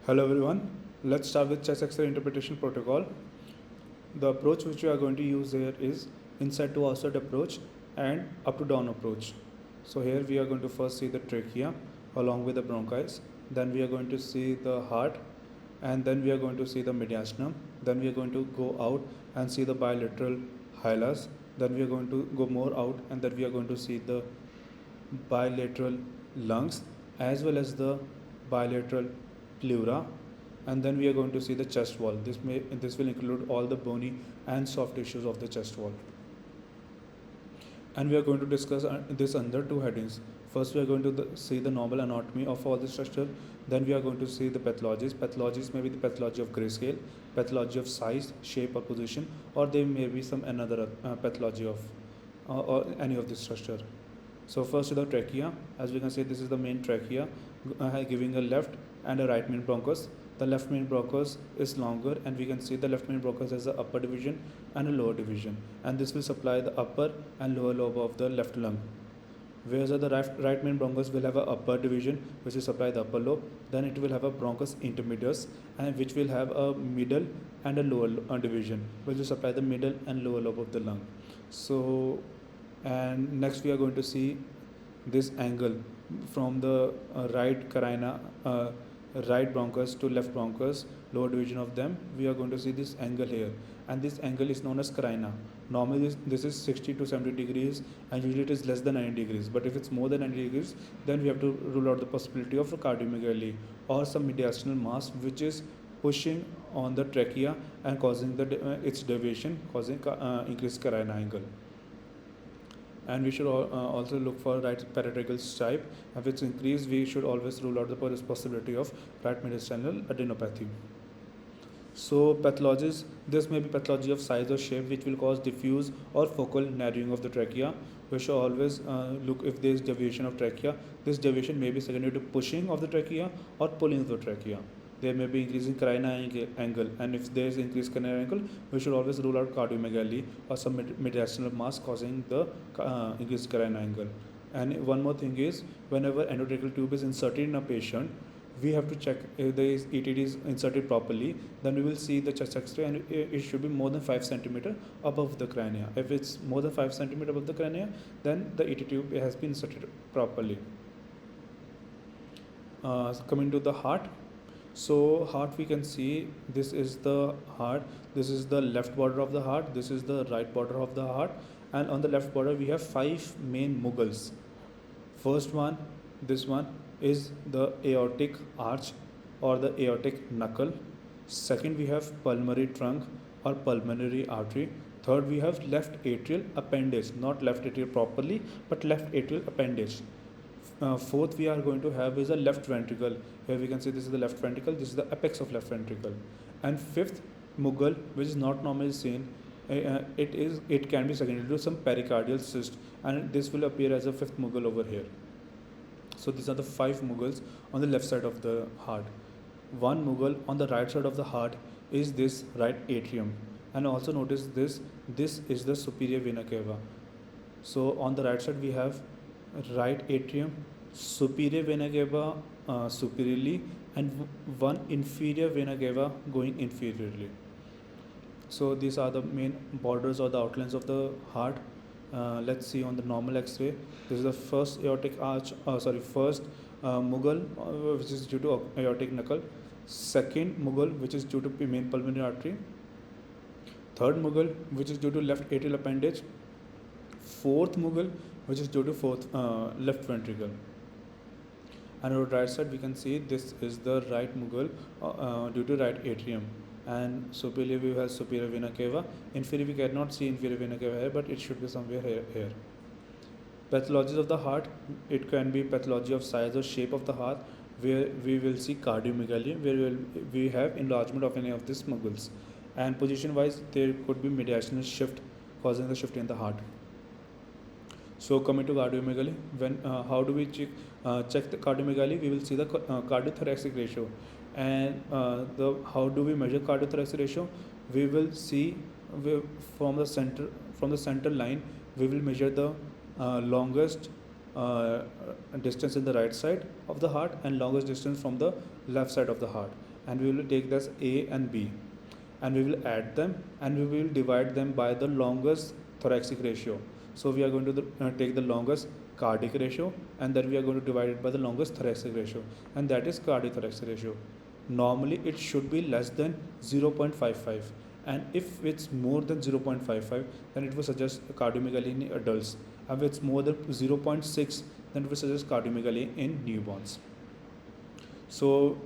Hello everyone. Let's start with chest X-ray interpretation protocol. The approach which we are going to use here is inside to outside approach and up to down approach. So here we are going to first see the trachea along with the bronchus. Then we are going to see the heart, and then we are going to see the mediastinum. Then we are going to go out and see the bilateral hilus. Then we are going to go more out, and then we are going to see the bilateral lungs as well as the bilateral pleura, and then we are going to see the chest wall. This will include all the bony and soft tissues of the chest wall, and we are going to discuss this under two headings. First, we are going to see the normal anatomy of all the structure. Then we are going to see the pathologies. Pathologies may be the pathology of grayscale, pathology of size, shape, or position, or there may be some another pathology of or any of this structure. So first, the trachea. As we can see, this is the main trachea, giving a left and a right main bronchus. The left main bronchus is longer, and we can see the left main bronchus has the upper division and a lower division, and this will supply the upper and lower lobe of the left lung. Whereas the right main bronchus will have a upper division which will supply the upper lobe. Then it will have a bronchus intermedius, and which will have a middle and a lower division which will supply the middle and lower lobe of the lung. So, and next we are going to see this angle from the right carina, right bronchus to left bronchus, lower division of them. We are going to see this angle here, and this angle is known as carina. Normally this is 60 to 70 degrees, and usually it is less than 90 degrees, but if it's more than 90 degrees, then we have to rule out the possibility of a cardiomegaly or some mediastinal mass which is pushing on the trachea and causing its deviation, causing increased carina angle. And we should also look for right paratracheal stripe. If it's increased, we should always rule out the possibility of right mediastinal adenopathy. So pathologies, this may be pathology of size or shape which will cause diffuse or focal narrowing of the trachea. We should always look if there is deviation of trachea. This deviation may be secondary to pushing of the trachea or pulling of the trachea. There may be increasing carina angle, and if there is increased carina angle, we should always rule out cardiomegaly or some mediastinal mass causing the increased carina angle. And one more thing is, whenever endotracheal tube is inserted in a patient, we have to check if the ETD is inserted properly. Then we will see the chest X-ray, and it should be more than 5 cm above the crania. If it's more than 5 cm above the crania, then the ET tube has been inserted properly. Coming to the heart. So heart, we can see this is the heart, this is the left border of the heart, this is the right border of the heart, and on the left border we have 5 main muggles. First one, this one, is the aortic arch or the aortic knuckle. Second, we have pulmonary trunk or pulmonary artery. Third, we have left atrial appendage, not left atrial properly, but left atrial appendage. Fourth, we are going to have is a left ventricle. Here we can see this is the left ventricle, this is the apex of left ventricle. And fifth muggle, which is not normally seen, it can be secondary to some pericardial cyst, and this will appear as a fifth muggle over here. So these are the 5 muggles on the left side of the heart. One muggle on the right side of the heart is this right atrium, and also notice this is the superior vena cava. So on the right side we have right atrium, superior vena cava superiorly, and one inferior vena cava going inferiorly. So these are the main borders or the outlines of the heart. Let's see on the normal X-ray. This is the first aortic arch, first muggle which is due to aortic knuckle. Second muggle which is due to main pulmonary artery. Third muggle which is due to left atrial appendage. Fourth muggle which is due to left ventricle. And on the right side we can see this is the right muggle due to right atrium. And superior we have superior vena cava. Inferior we cannot see inferior vena cava here, but it should be somewhere here. Pathologies of the heart, it can be pathology of size or shape of the heart, where we will see cardiomegaly, where we have enlargement of any of these muggles. And position wise, there could be mediastinal shift causing the shift in the heart. So coming to cardiomegaly, how do we check the cardiomegaly? We will see the cardiothoracic ratio. And how do we measure cardiothoracic ratio? We will see from the center line, we will measure the longest distance in the right side of the heart and longest distance from the left side of the heart. and we will take this A and B, and we will add them, and we will divide them by the longest thoracic ratio. So we are going to take the longest cardiac ratio, and then we are going to divide it by the longest thoracic ratio, and that is cardiothoracic ratio. Normally it should be less than 0.55, and if it's more than 0.55, then it will suggest cardiomegaly in adults. If it's more than 0.6, then it will suggest cardiomegaly in newborns. So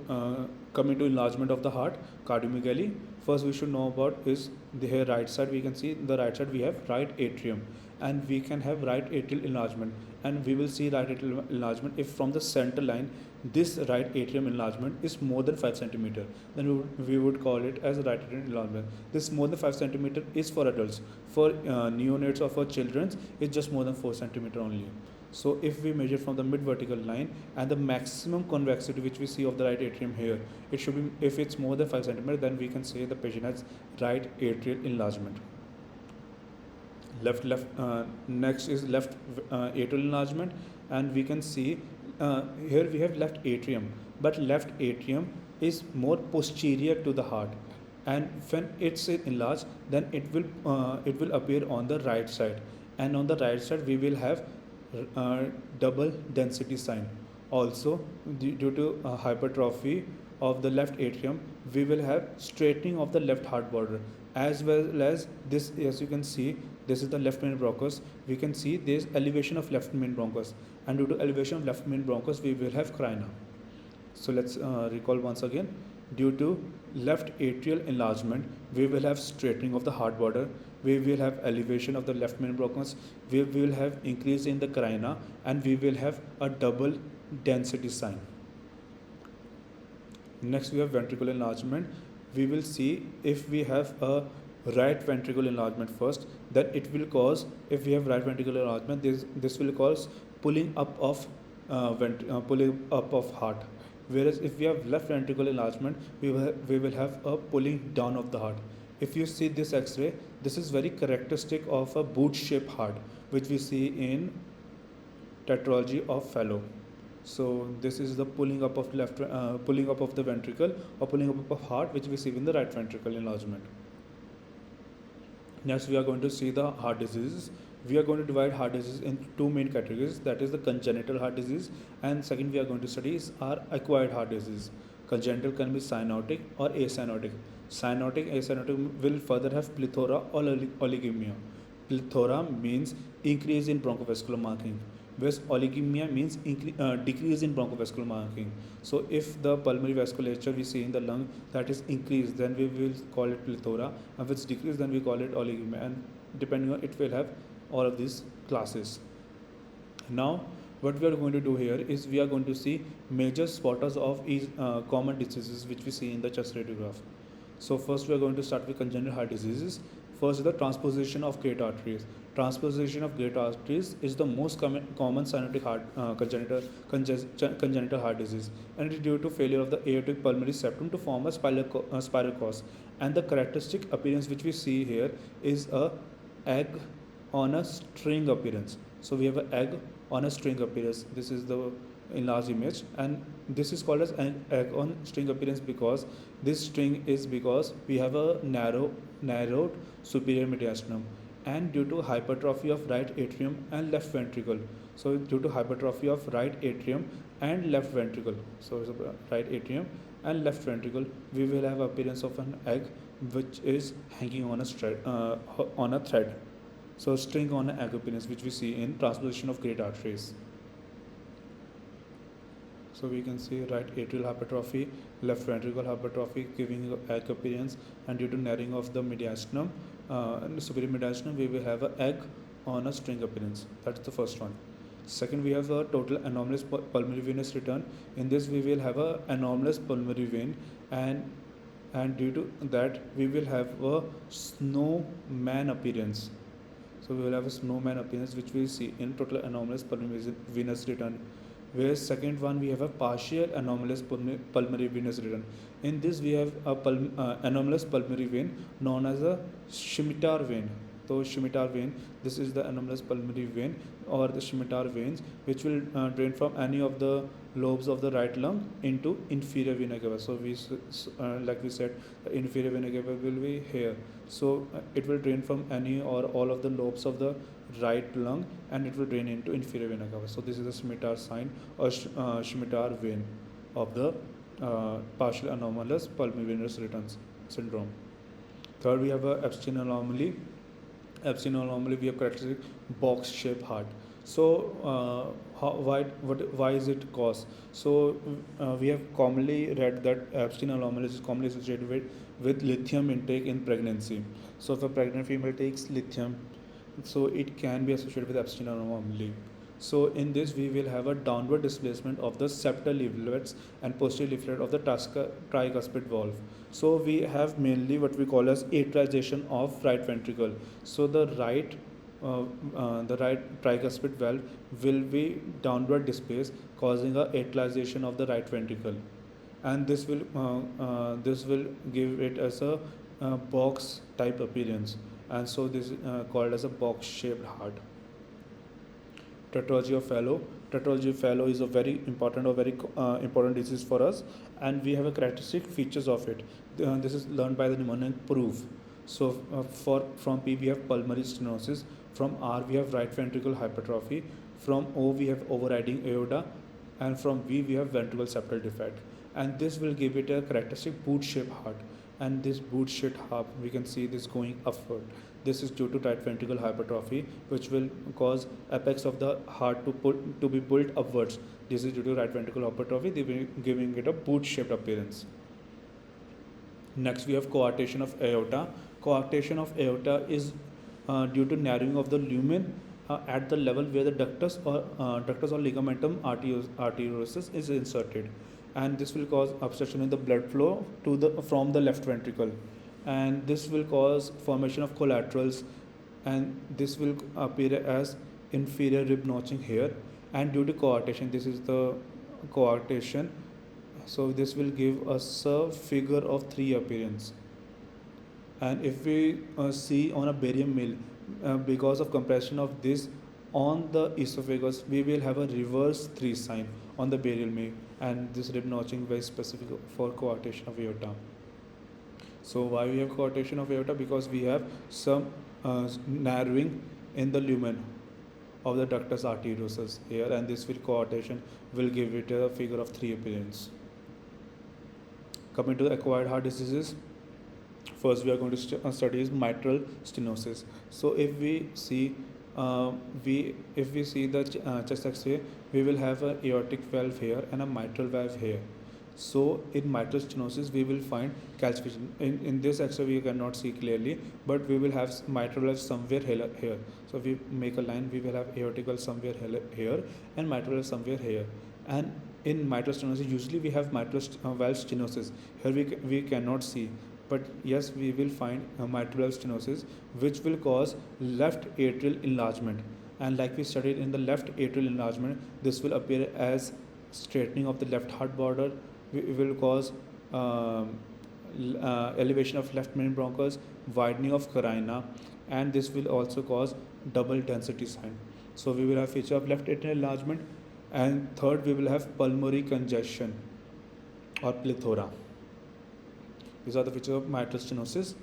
coming to enlargement of the heart, cardiomegaly, first we should know about is the here right side. We can see the right side we have right atrium, and we can have right atrial enlargement, and we will see right atrial enlargement if from the center line this right atrium enlargement is more than 5 centimeter, then we would call it as right atrial enlargement. This more than 5 centimeter is for adults. For neonates or for children, it's just more than 4 centimeter only. So if we measure from the mid vertical line, and the maximum convexity which we see of the right atrium here, it should be, if it's more than 5 centimeter, then we can say the patient has right atrial enlargement. Next is left atrial enlargement, and we can see here we have left atrium, but left atrium is more posterior to the heart, and when it's enlarged, then it will appear on the right side, and on the right side we will have double density sign. Also, due to hypertrophy of the left atrium, we will have straightening of the left heart border, as well as this. As you can see, this is the left main bronchus. We can see there is elevation of left main bronchus, and due to elevation of left main bronchus, we will have carina. So let's recall once again. Due to left atrial enlargement, we will have straightening of the heart border, we will have elevation of the left main bronchus, we will have increase in the carina, and we will have a double density sign. Next we have ventricular enlargement. We will see if we have a right ventricular enlargement first, then it will cause, if we have right ventricular enlargement, this will cause pulling up of heart. Whereas if we have left ventricular enlargement, we will have a pulling down of the heart. If you see this X-ray, this is very characteristic of a boot-shaped heart, which we see in tetralogy of Fallot. So this is the pulling up of the ventricle, or pulling up of heart, which we see in the right ventricle enlargement. Next, we are going to see the heart diseases. We are going to divide heart disease into two main categories, that is the congenital heart disease, and second we are going to study is our acquired heart disease. Congenital can be cyanotic or acyanotic. Acyanotic will further have plethora or oligemia. Plethora means increase in bronchovascular marking, whereas oligemia means decrease in bronchovascular marking. So if the pulmonary vasculature we see in the lung that is increased, then we will call it plethora, and if it's decreased, then we call it oligemia, and depending on it will have all of these classes. Now what we are going to do here is we are going to see major spotters of common diseases which we see in the chest radiograph. So first we are going to start with congenital heart diseases. First is the transposition of great arteries. Transposition of great arteries is the most common cyanotic congenital heart disease, and it is due to failure of the aortic pulmonary septum to form a spiral course. And the characteristic appearance which we see here is a egg on a string appearance. So we have an egg on a string appearance. This is the enlarged image, and this is called as an egg on string appearance because this string is because we have a narrowed superior mediastinum, and due to hypertrophy of right atrium and left ventricle. So due to hypertrophy of right atrium and left ventricle, so right atrium and left ventricle, we will have appearance of an egg which is hanging on a thread. So string on an egg appearance which we see in transposition of great arteries. So we can see right atrial hypertrophy, left ventricle hypertrophy giving egg appearance, and due to narrowing of the mediastinum and the superior mediastinum, we will have an egg on a string appearance. That's the first one. Second, we have a total anomalous pulmonary venous return. In this, we will have a anomalous pulmonary vein, and due to that, we will have a snowman appearance. So we will have a snowman appearance which we see in total anomalous pulmonary venous return. Whereas second one, we have a partial anomalous pulmonary venous return. In this we have a anomalous pulmonary vein known as a scimitar vein. So scimitar vein, this is the anomalous pulmonary vein or the scimitar veins, which will drain from any of the lobes of the right lung into inferior vena cava. So like we said, the inferior vena cava will be here. So it will drain from any or all of the lobes of the right lung, and it will drain into inferior vena cava. So this is the scimitar sign or scimitar vein of the partial anomalous pulmonary venous returns syndrome. Third, we have a Epstein anomaly. Epstein anomaly, we have characteristic box-shaped heart. So, why is it caused? So, we have commonly read that Epstein anomaly is commonly associated with lithium intake in pregnancy. So, if a pregnant female takes lithium, so it can be associated with Epstein anomaly. So in this we will have a downward displacement of the septal leaflets and posterior leaflet of the tricuspid valve. So we have mainly what we call as atrialization of right ventricle. So the right tricuspid valve will be downward displaced, causing a atrialization of the right ventricle, and this will give it as a box type appearance, and so this is called as a box shaped heart. Tetralogy of Fallot. Tetralogy of Fallot is a very important or very important disease for us, and we have a characteristic features of it. This is learned by the mnemonic proof. So from P we have pulmonary stenosis, from R we have right ventricle hypertrophy, from O we have overriding aorta, and from V we have ventricle septal defect. And this will give it a characteristic boot-shaped heart. And this boot-shaped heart, we can see this going upward. This is due to right ventricle hypertrophy, which will cause apex of the heart to be pulled upwards. This is due to right ventricle hypertrophy, giving it a boot-shaped appearance. Next, we have coarctation of aorta. Coarctation of aorta is due to narrowing of the lumen at the level where the ductus or ligamentum arteriosus is inserted, and this will cause obstruction in the blood flow from the left ventricle, and this will cause formation of collaterals, and this will appear as inferior rib notching here. And due to coarctation, this is the coarctation, so this will give us a figure of 3 appearance. And if we see on a barium meal, because of compression of this on the esophagus, we will have a reverse 3 sign on the barial meal, and this rib notching very specific for coarctation of aorta. So why we have coarctation of aorta? Because we have some narrowing in the lumen of the ductus arteriosus here, and this coarctation will give it a figure of 3 appearance. Coming to the acquired heart diseases, first we are going to study is mitral stenosis. So if we see the chest X-ray, we will have an aortic valve here and a mitral valve here. So in mitral stenosis, we will find calcification. In this X-ray, we cannot see clearly, but we will have mitral valve somewhere here. So if we make a line, we will have aortic valve somewhere here and mitral valve somewhere here. And in mitral stenosis, usually we have mitral valve stenosis. Here we cannot see. But yes, we will find mitral valve stenosis, which will cause left atrial enlargement. And like we studied in the left atrial enlargement, this will appear as straightening of the left heart border. It will cause elevation of left main bronchus, widening of carina, and this will also cause double density sign. So we will have feature of left atrial enlargement, and third we will have pulmonary congestion or plethora. These are the features of mitral stenosis,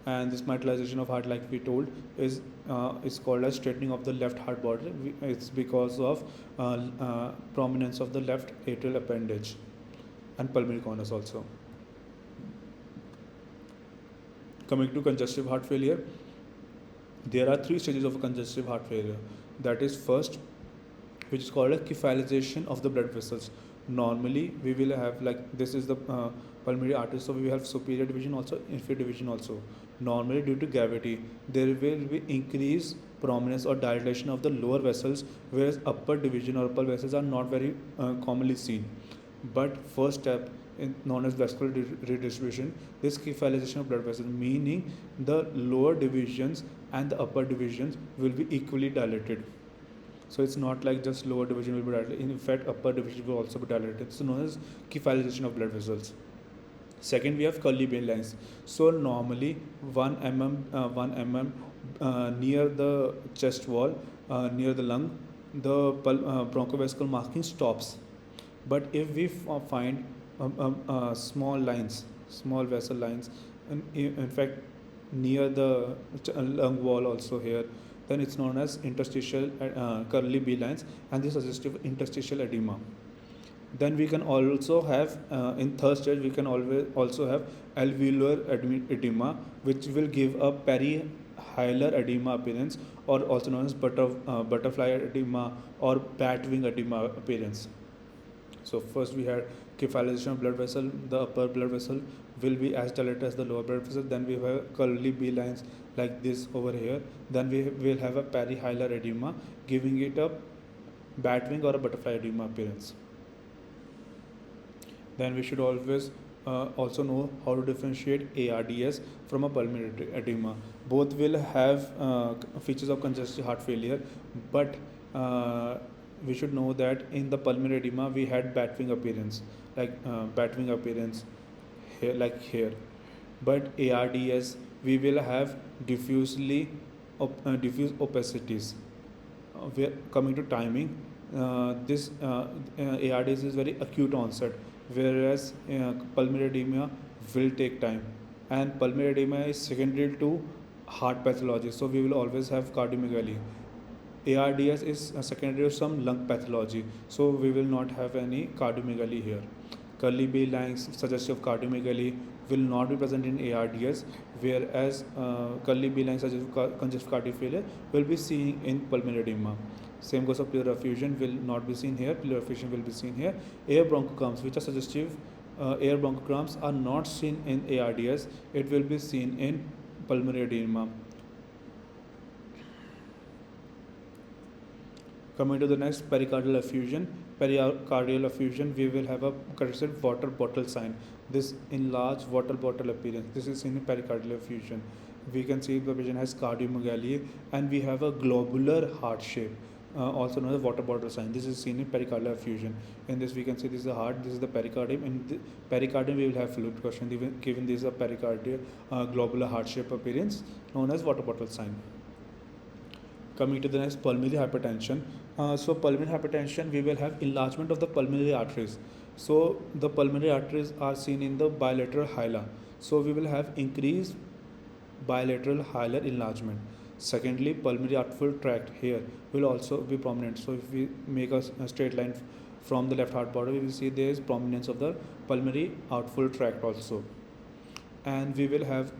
and this mitralization of heart, like we told, is called as straightening of the left heart border. It's because of prominence of the left atrial appendage and pulmonary conus also. Coming to congestive heart failure, there are 3 stages of congestive heart failure. That is first, which is called a cephalization of the blood vessels. Normally, we will have, like, this is the pulmonary artery, so we will have superior division also, inferior division also. Normally, due to gravity, there will be increased prominence or dilation of the lower vessels, whereas upper division or upper vessels are not very commonly seen. But first step known as vascular redistribution, this cephalization of blood vessels, meaning the lower divisions and the upper divisions will be equally dilated. So it's not like just lower division will be dilated. In fact, upper division will also be dilated. So known as cephalization of blood vessels. Second, we have Curley Bain lines. So normally 1 mm near the chest wall, near the lung, the bronchovesical marking stops. But if we find small lines, small vessel lines, and in fact near the lung wall also here, then it's known as interstitial curly B lines, and this suggestive interstitial edema. Then we can also have in third stage we can always also have alveolar edema, which will give a perihilar edema appearance, or also known as butterfly edema or bat wing edema appearance. So first we had cephalization of blood vessel. The upper blood vessel will be as dilated as the lower blood vessel. Then we have curly B lines like this over here. Then we will have a perihilar edema, giving it a bat wing or a butterfly edema appearance. Then we should always also know how to differentiate ARDS from a pulmonary edema. Both will have features of congestive heart failure, but we should know that in the pulmonary edema we had bat wing appearance, like bat wing appearance here, like here. But ARDS we will have diffuse opacities. We are coming to timing. This ARDS is very acute onset, whereas pulmonary edema will take time, and pulmonary edema is secondary to heart pathology, so we will always have cardiomegaly. ARDS is secondary to some lung pathology, so we will not have any cardiomegaly here. Curly B lines suggestive of cardiomegaly will not be present in ARDS, whereas curly B lines suggestive of congestive cardiac failure will be seen in pulmonary edema. Same goes for pleural effusion will not be seen here. Pleural effusion will be seen here. Air bronchograms, which are suggestive, air bronchograms are not seen in ARDS. It will be seen in pulmonary edema. Coming to the next, pericardial effusion. Pericardial effusion, we will have a characteristic water bottle sign. This enlarged water bottle appearance. This is seen in pericardial effusion. We can see the patient has cardiomegaly, and we have a globular heart shape, also known as water bottle sign. This is seen in pericardial effusion. In this, we can see this is the heart, this is the pericardium. In the pericardium, we will have fluid question. Given this is a pericardial globular heart shape appearance, known as water bottle sign. Coming to the next, pulmonary hypertension. So pulmonary hypertension, we will have enlargement of the pulmonary arteries. So the pulmonary arteries are seen in the bilateral hilar. So we will have increased bilateral hilar enlargement. Secondly, pulmonary outflow tract here will also be prominent. So if we make a straight line from the left heart border, we will see there is prominence of the pulmonary outflow tract also. And we will have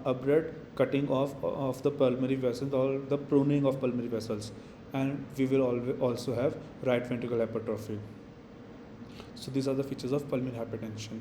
abrupt cutting off of the pulmonary vessels, or the pruning of pulmonary vessels. And we will also have right ventricular hypertrophy. So these are the features of pulmonary hypertension.